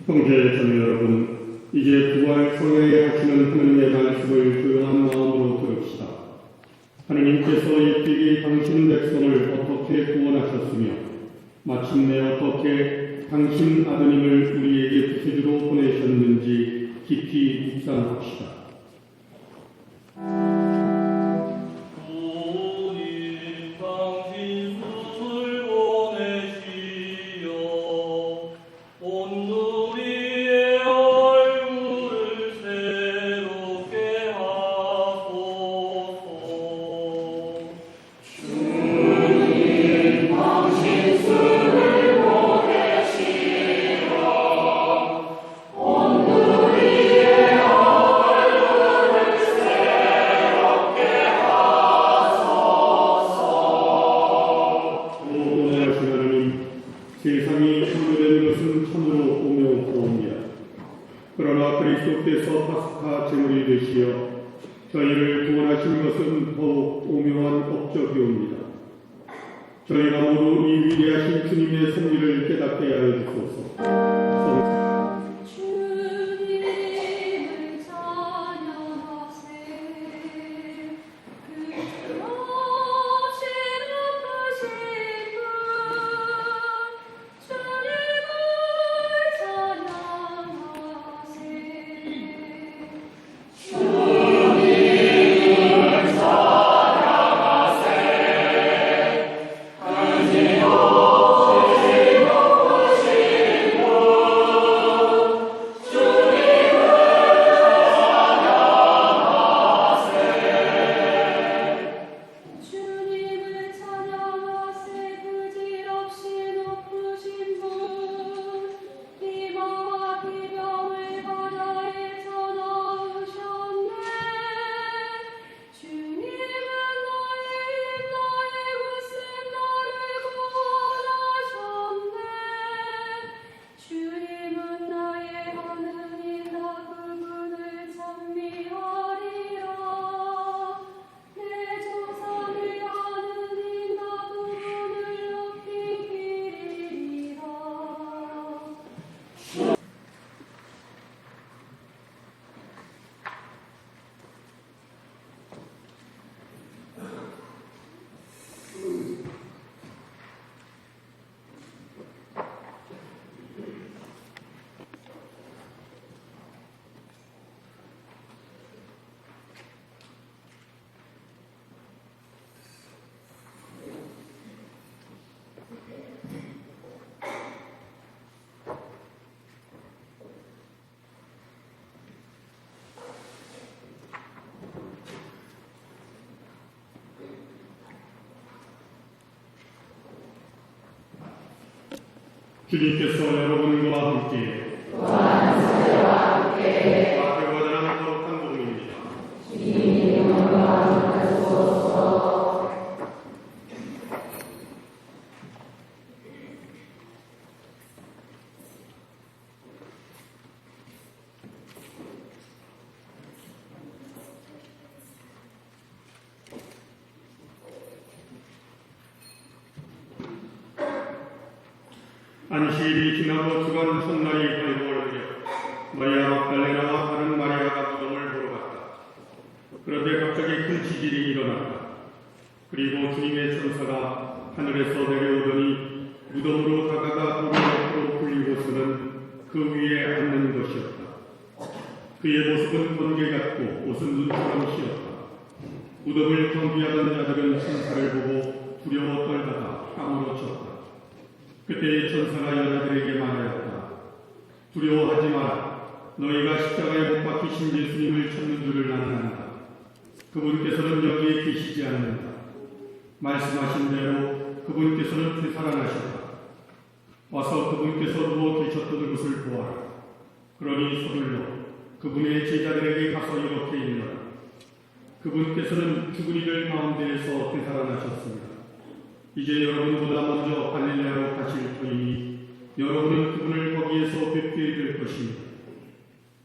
형제 자매 여러분, 이제 부활 성회에 하시는 하느님의 말씀을 조용한 마음으로 들읍시다. 하느님께서 일찍이 당신 백성을 어떻게 구원하셨으며 마침내 어떻게 당신 아드님을 우리에게 구세주로 보내셨는지 깊이 묵상합시다. 세상이 창조된 것은 참으로 오묘하옵니다. 그러나 그리스도께서 파스카 제물이 되시어 저희를 구원하신 것은 더욱 오묘한 업적이옵니다. 저희가 모두 이 위대하신 주님의 섭리를 깨닫게 하여 주소서. 주님께서 여러분과 함께 앞에 가자는 거룩한 복음입니다. 안식일이 지나고 주간 첫날이 발복을 하며 마리아 막달레나와 다른 마리아가 무덤을 보러 갔다. 그런데 갑자기 큰 지진이 일어났다. 그리고 주님의 천사가 하늘에서 내려오더니 무덤으로 다가가 돌을 옆으로 굴리고서는 그 위에 앉는 것이었다. 그의 모습은 번개 같고 옷은 눈처럼 씌었다. 무덤을 경비하던 자들은 천사를 보고 두려워 떨다가 땀으로 쳤다. 그때 천사가 여자들에게 말하였다. 두려워하지 마라. 너희가 십자가에 못 박히신 예수님을 찾는 줄을 나는 안다. 그분께서는 여기에 계시지 않는다. 말씀하신 대로 그분께서는 되살아나셨다. 와서 그분께서 누워 계셨던 것을 보아라. 그러니 서둘러 그분의 제자들에게 가서 이렇게 일러라. 그분께서는 죽은 이들 가운데에서 되살아나셨습니다. 이제 여러분보다 먼저 갈릴레아로 가실 터이니 여러분은 그분을 거기에서 뵙게 될 것입니다.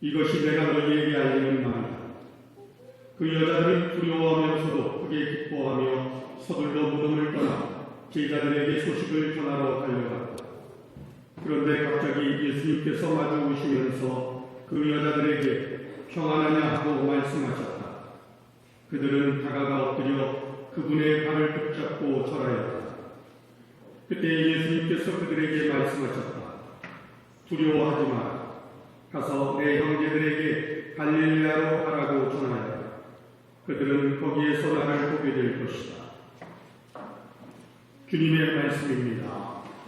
이것이 내가 너희에게 알리는 말이다. 그 여자들은 두려워하면서도 크게 기뻐하며 서둘러 무덤을 떠나 제자들에게 소식을 전하러 달려갔다. 그런데 갑자기 예수님께서 마주 오시면서 그 여자들에게 평안하냐 하고 말씀하셨다. 그들은 다가가 엎드려 그분의 발을 붙잡고 절하였다. 그때 예수님께서 그들에게 말씀하셨다. 두려워하지 마라. 가서 내 형제들에게 갈릴레아로 가라고 전하였다. 그들은 거기에서 나를 보게 될 것이다. 주님의 말씀입니다.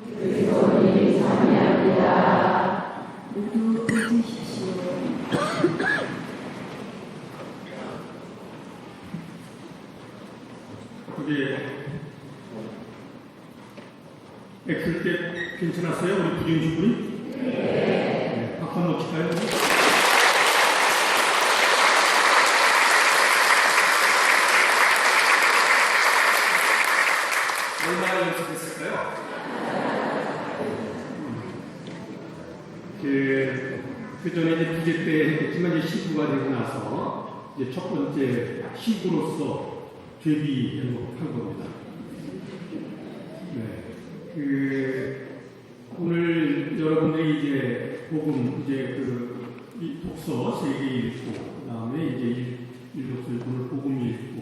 그리스도님 찬양합니다. 모두 앉으십시오. 그게 애플 때 괜찮았어요? 우리 부정식 분이? 네. 박수 한번 칠까요? 얼마나 연습했을까요? 그 전에 이제 부재 때 했지만 이제 시구가 되고 나서 이제 첫 번째 시구로서 데뷔한 겁니다. 네. 오늘 여러분들이 이제 복음, 이제 이 독서 3개 읽고, 그 다음에 이제 읽었을 오늘 복음 읽고,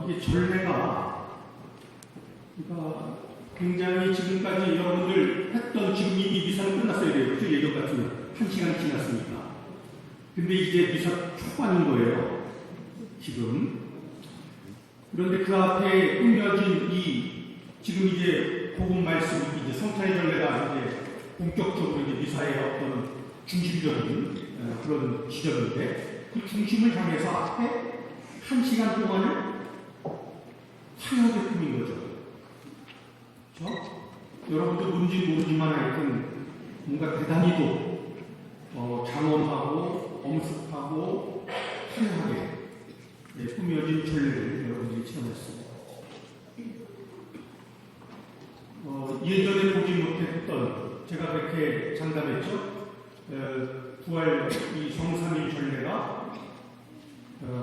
이게 전례가, 그러니까 굉장히 지금까지 여러분들 했던 지금 이 미사는 끝났어야 돼요. 그죠? 예전 같으면 1시간 지났으니까. 근데 이제 미사 초반인 거예요. 지금. 그런데 그 앞에 꾸며진 지금 이제 복음 말씀, 이제 성찬의 전례가 이제 본격적으로 이제 미사의 어떤 중심적인 그런 지점인데 그 중심을 향해서 앞에 1시간 동안을 화려하게 꾸민 거죠. 그렇죠? 여러분도 뭔지 모르지만 하여튼 뭔가 대단히도 장엄하고 엄숙하고 화려하게 꾸며진 전례를 여러분들이 체험했습니다. 예전에 보지 못했던, 제가 그렇게 장담했죠. 부활 이 성삼일 전례가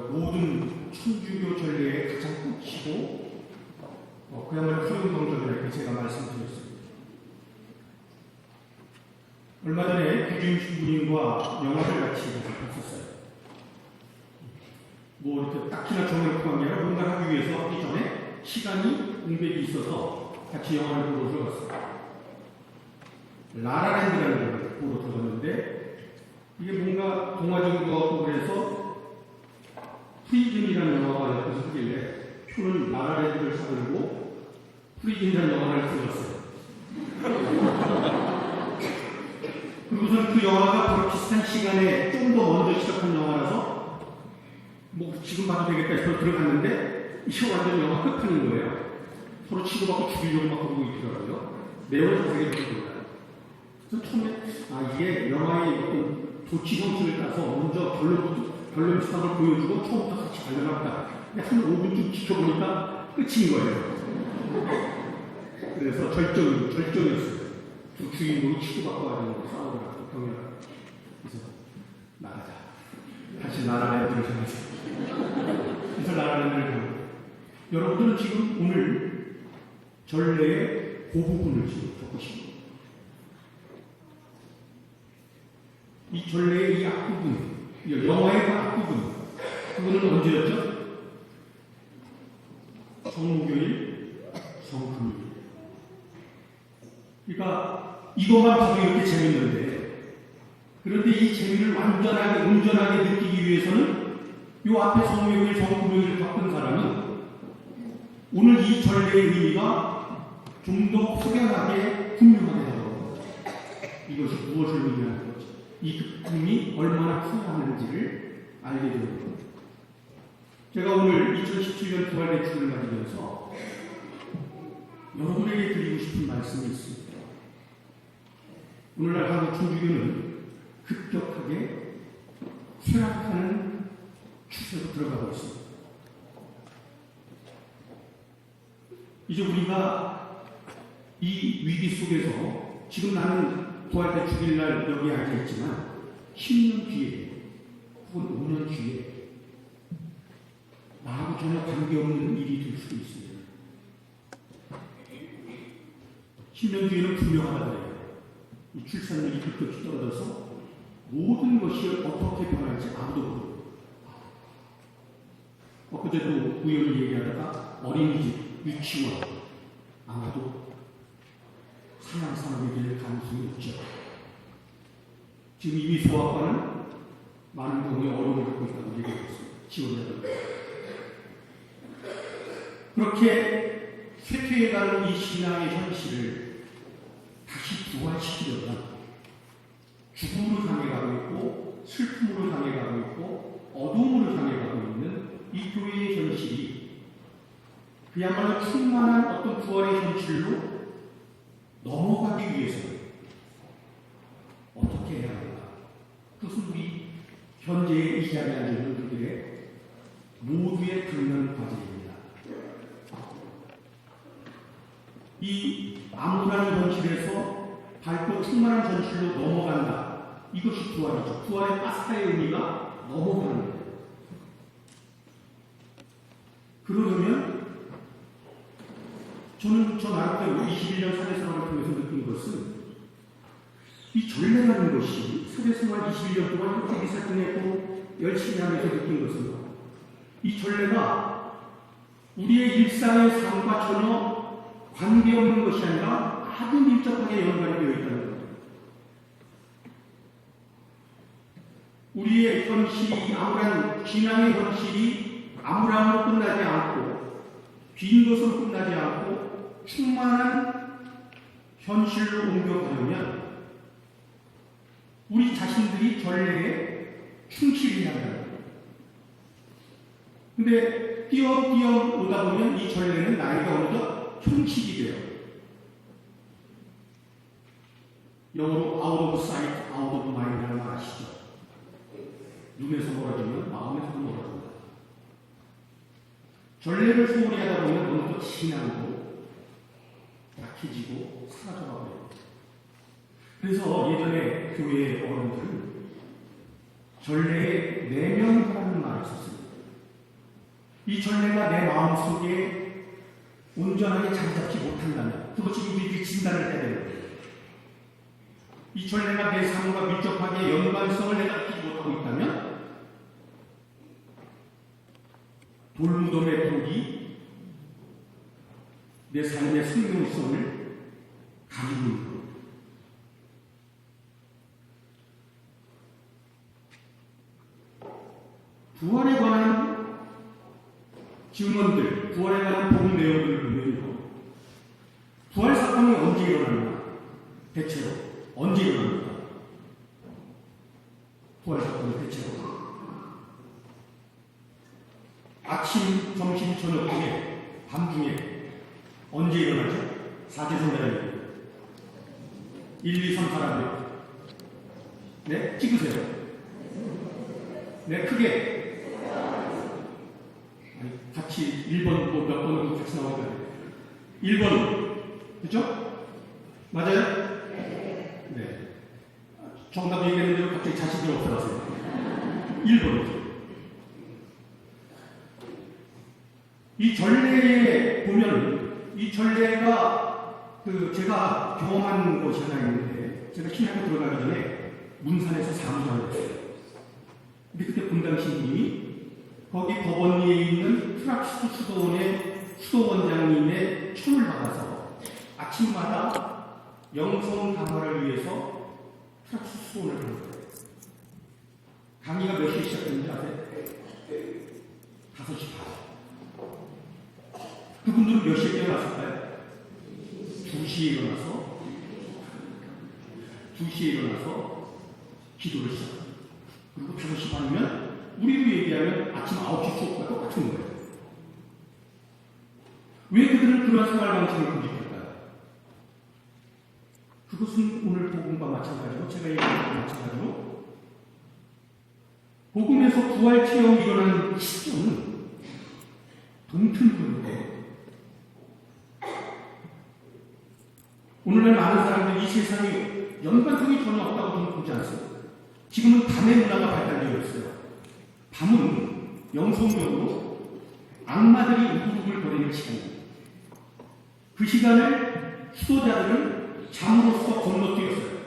모든 천주교 전례의 가장 끝이고 그야말로 소용동전이라고 제가 말씀드렸습니다. 얼마 전에 규준 부인과 영화를 같이 봤었어요. 뭐 이렇게 딱히나 정을 구한 게 아니라 뭔가 하기 위해서 하기 전에 시간이 공백이 있어서 같이 영화를 보러 들어갔어요. 라라랜드라는 걸 보러 들어갔는데 이게 뭔가 동화적인 것 같고 그래서 프리즌이라는 영화가 옆에서 하길래 표는 라라랜드를 사들고 프리즌이라는 영화를 들어갔어요. 그리고선 그 영화가 바로 비슷한 시간에 좀 더 먼저 시작한 영화라서 뭐 지금 봐도 되겠다 해서 들어갔는데 이게 완전 영화 끝판인 거예요. 서로 치고받고 죽이려고 막 그러고 있더라고요. 내용을 자세히 보더라고요. 그래서 처음에 이게 영화의 어떤 도치 형식을 따서 먼저 결론 수상을 보여주고 처음부터 같이 관련합니다. 근데 한 5분쯤 지켜보니까 끝인 거예요. 그래서 절정이었어요. 두 주인공이 치고받고 하는 싸우더라고요. 경멸하고. 그래서 나가자. 다시 라라랜드를 정했어요. 그래서 라라랜드를 가는 거예요. 여러분들은 지금 오늘 전례의 그 부분을 지금 겪으신 거예요. 이 전례의 이 앞부분, 영화의 그 앞부분, 그거는 언제였죠? 성목요일, 성금요일. 그러니까 이것만 봐도 이렇게 재밌는데, 그런데 이 재미를 완전하게 온전하게 느끼기 위해서는 이 앞에 성묘일 정구묘일을 겪은 사람이 오늘 이 전례의 의미가 좀 더 확연하게 분명하게 나옵니다. 이것이 무엇을 의미하는 거지? 이 기쁨이 얼마나 후하는지를 알게 되는 겁니다. 제가 오늘 2017년 부활대축을 맞으면서 여러분에게 드리고 싶은 말씀이 있습니다. 오늘날 한국 천주교는 급격하게 쇠락하는 추세로 들어가고 있습니다. 이제 우리가 이 위기 속에서 지금 나는 부활대축일날 여기에 앉아있지만 10년 뒤에 혹은 5년 뒤에 나하고 전혀 관계없는 일이 될 수도 있습니다. 10년 뒤에는 분명하다 그래요. 이 출산율이 급격히 떨어져서 모든 것이 어떻게 변할지 아무도 모르고. 엊그제도 우연히 얘기하다가 어린이집, 유치원 아마도 상향상하게 될 가능성이 없죠. 지금 이미 소아과는 많은 경우에 어려움을 겪고 있다고 얘기하고 있습니다. 지원자들. 그렇게 쇠퇴해가는 이 신앙의 현실을 다시 부활시키려면 죽음으로 향해 가고 있고 슬픔으로 향해 가고 있고 어둠으로 향해 가고 있는 이 교회의 현실이 그야말로 충만한 어떤 부활의 현실로 넘어가기 위해서는 어떻게 해야 하는가? 그것은 우리 현재의 이 자리에 앉아있는 분들의 모두의 근면 과제입니다. 이 암울한 현실에서 밝고 충만한 현실로 넘어간다. 이것이 부활이죠. 부활의 파스타의 의미가 넘어가는 거예요. 그러려면 저는 저 나름대로 21년 사회생활을 통해서 느낀 것은 이 전례라는 것이 사회생활 21년 동안 이렇게 기사통했고 열심히 하면서 느낀 것은 이 전례가 우리의 일상의 삶과 전혀 관계없는 것이 아니라 아주 밀접하게 연관이 되어 있다는 겁니다. 우리의 현실이 암울한 신앙의 현실이 암울함으로 끝나지 않고 빈 것으로 끝나지 않고 충만한 현실로 옮겨가려면 우리 자신들이 전례에 충실해야 한다는 거예요. 근데 띄엄띄엄 오다 보면 이 전례는 나이가 어느덧 형식이 돼요. 영어로 out of sight, out of mind이라는 말 아시죠? 눈에서 멀어지면 마음에서도 멀어진다. 전례를 소홀히 하다 보면 어느덧 신앙도 약해지고 사라져가 버려요. 그래서 예전에 교회의 어른들은 전례에 내면이라는 말을 썼습니다. 이 전례가 내 마음속에 온전하게 자리 잡지 못한다면 그것이 우리들이 진단을 해야 되는 거예요. 이 전례가 내 삶과 밀접하게 연관성을 내가 끼지 못하고 있다면 돌무덤의 독이 내 삶의 생명성을 가지고 있는 거예요. 부활에 관한 증언들, 부활에 관한 복음 내용들을 보면요. 부활 사건이 언제 일어나느냐? 대체로 언제 일어납니까? 부활 사건은 대체로 아침, 점심, 저녁 중에 밤중에 언제 일어나죠? 사제선배라는 1, 2, 3, 4라고요. 네? 찍으세요. 네, 크게. 같이 1번 뭐 몇 번으로 같이 나와야 돼요. 1번. 그죠? 맞아요? 네. 정답 얘기하는 대로 갑자기 자신이 없어졌어요. 1번이죠. 이 전례에 보면 이 전례가 제가 경험한 것이 하나 있는데 제가 신학교 들어가기 전에 문산에서 사무장을 했어요. 근데 그때 본당 신부님이 거기 법원 위에 있는 프락스 수도원의 수도원장님의 청을 받아서 아침마다 영성 강화를 위해서 프랑스 수원을 간 거예요. 강의가 몇 시에 시작했는지 아세요? 5시 반. 그분들은 몇 시에 깨어났을까요? 2시에 일어나서 기도를 시작합니다. 그리고 5시 반이면 우리로 얘기하면 아침 9시 수업과 똑같은 거예요. 왜 그들은 그런 생활 방식을 고집할까요? 그것은 오늘 복음과 마찬가지로 제가 얘기한 것과 마찬가지로 복음에서 부활 체험이 일어나는 시점은 동틀그런 거예요. 오늘날 많은 사람들이 이 세상에 연관성이 전혀 없다고 저는 보지 않습니다. 지금은 밤의 문화가 발달되어 있어요. 밤은 영성적으로 악마들이 우두둑을 거리는 시간입니다. 그 시간을 수도자들은 잠으로써 건너뛰었어요.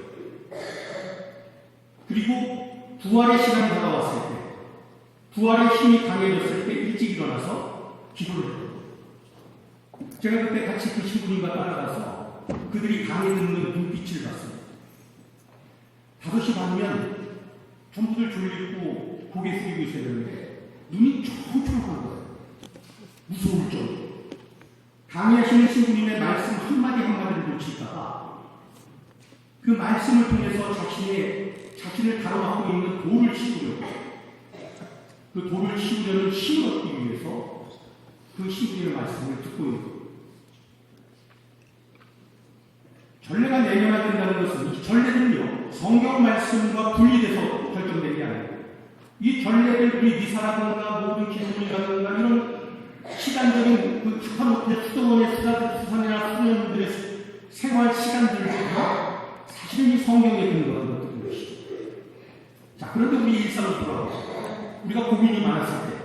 그리고 부활의 시간이 다가왔을 때, 부활의 힘이 강해졌을 때 일찍 일어나서 기도를 해요. 제가 그때 같이 그 신부님과 따라가서 그들이 강에 듣는 눈빛을 봤습니다. 5시 반이면 전부들 졸리고 고개 숙이고 있어야 되는데 눈이 초롱초롱한 거예요. 무서울 정도. 강의하시는 신부님의 말씀 한마디 한마디를 놓칠까봐 그 말씀을 통해서 자신을 가로막고 있는 돌을 치우려고, 그 돌을 치우려는 힘을 얻기 위해서 그 신부님의 말씀을 듣고 있는 거예요. 전례가 내려야 된다는 것은 이 전례는요, 성경 말씀과 분리돼서 결정된 게 아니에요. 이 전례를 우리 미사라든가 모든 기독교라든가 이런 시간적인 그 하루의 수도원의 수산이나 수련들의 생활 시간들과 사실은 이 성경에 근거한 것이죠. 자, 그런데 우리 일상을 돌아보고 우리가 고민이 많았을 때,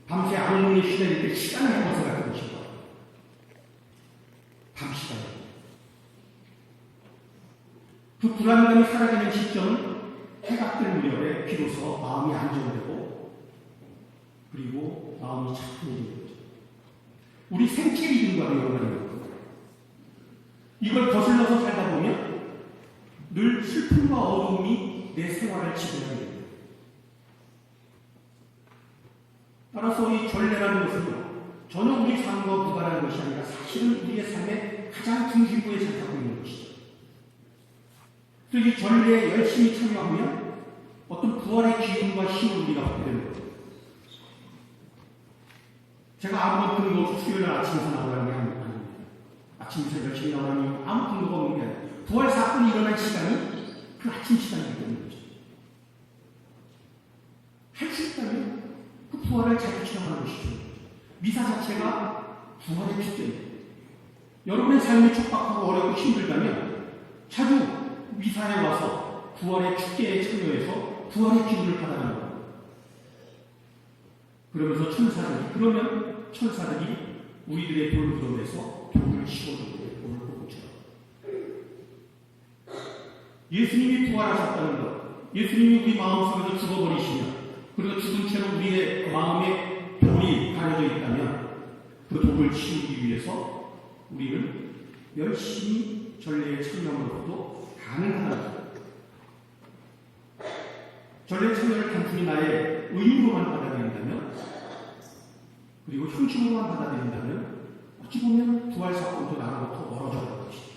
밤새 악몽에 시달릴 때 시간을 벗어날 것이고, 밤 시간입니다. 그 불안감이 사라지는 시점은 해가 뜰 무렵에 비로소 마음이 안정되고 그리고 마음이 차분해지는 거죠. 우리 생체 리듬과 연관이 있는 거예요. 이걸 거슬러서 살다 보면 늘 슬픔과 어두움이 내 생활을 지배하게 됩니다. 따라서 이 전례라는 것은 전혀 우리 삶과 무관한 것이 아니라 사실은 우리의 삶의 가장 중심부에 자리하고 있는 것이죠. 그래서 이 전례에 열심히 참여하면 어떤 부활의 기운과 힘을 우리가 받게 되는 거예요. 제가 아무런 근거 없이 수요일 날 아침에서 나오라는 게 아닙니다. 아침에서 열심히 나오라니 아무 근거가 없는 게 아니에요. 부활 사건이 일어난 시간이 그 아침 시간이기 때문이죠. 할 수 있다면 그 부활을 잘 추정하는 것이죠. 미사 자체가 부활의 축제입니다. 여러분의 삶이 촉박하고 어렵고 힘들다면 자주 미사에 와서 부활의 축제에 참여해서 부활의 기운을 받아가는 거예요. 그러면서 천사들이 우리들의 돌무덤에서 돌을 씌워주고 돌을 뽑아줘요. 예수님이 부활하셨다는 것, 예수님이 우리 마음속에서 죽어버리시면, 그리고 죽은 채로 우리의 마음에 돌이 가려져 있다면 그 돌을 치우기 위해서 우리는 열심히 전례에 참여함으로도 가능하다. 전례 참여를 단순히 나의 의무로만 받아들인다면, 그리고 형식으로만 받아들인다면 어찌 보면 부활 사건도 나로부터 멀어져 가는 것이죠.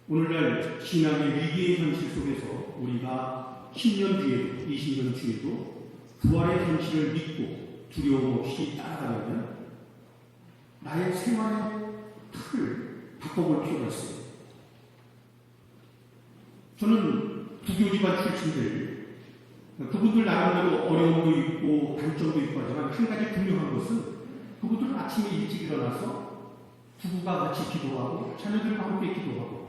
오늘날 신앙의 위기의 현실 속에서 우리가 10년 뒤에도 20년 뒤에도 부활의 현실을 믿고 두려움 없이 따라가려면 나의 생활의 틀을 바꿔볼 필요가 있습니다. 저는 부교 집안 출신들, 그분들 나름대로 어려움도 있고 단점도 있고 하지만 한 가지 분명한 것은 그분들은 아침에 일찍 일어나서 부부가 같이 기도하고 자녀들과 함께 기도하고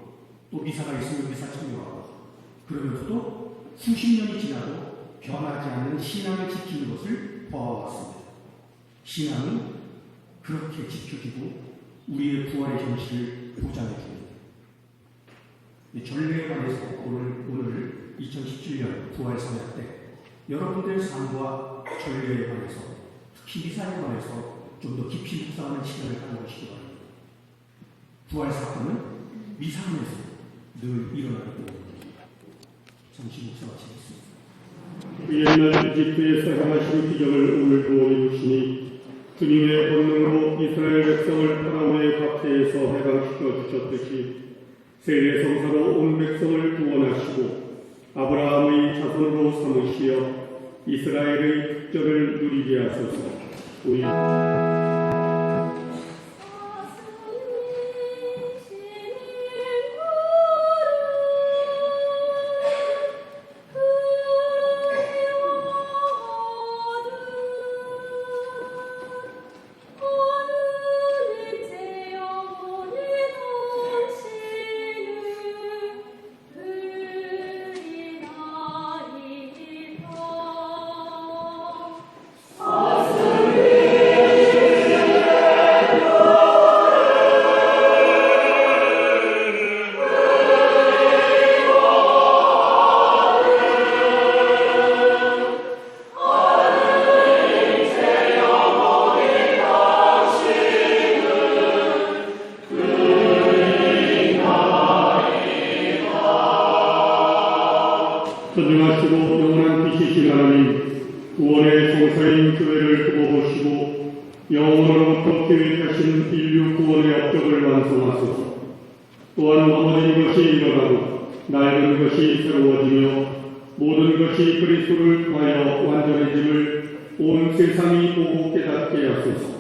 또 미사가 있으면 미사 참여하고, 그러면서도 수십 년이 지나도 변하지 않는 신앙을 지키는 것을 보아왔습니다. 신앙은 그렇게 지켜지고 우리의 부활의 현실을 보장해줍니다. 전례에 관해서 오늘 2017년 부활 사역 때 여러분들의 삶과 전례에 관해서, 특히 미사에 관해서 좀 더 깊이 묵상하는 시간을 가져보시기 바랍니다. 부활 사건은 미상에서 늘 일어나고 잠시 묵상 마치겠습니다. 옛날 이집트에서 행하신 기적을 오늘도 이루시니 주님의 본능으로 이스라엘 백성을 파라오의 박해에서 해방시켜 주셨듯이 세례 성사로 온 백성을 구원하시고 아브라함의 자손으로 삼으시어 이스라엘의 특전을 누리게 하소서. 우리 전능하시고 영원한 빛이신 하나님, 구원의 성사인 교회를 두고 보시고 영원으로부터 계획하신 인류 구원의 업적을 완성하소서. 또한 넘어진 것이 일어나고 낡은 것이 새로워지며 모든 것이 그리스도를 통하여 완전해짐을 온 세상이 보고 깨닫게 하소서.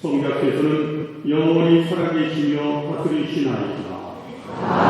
성자께서는 영원히 살아계시며 다스리시나이다.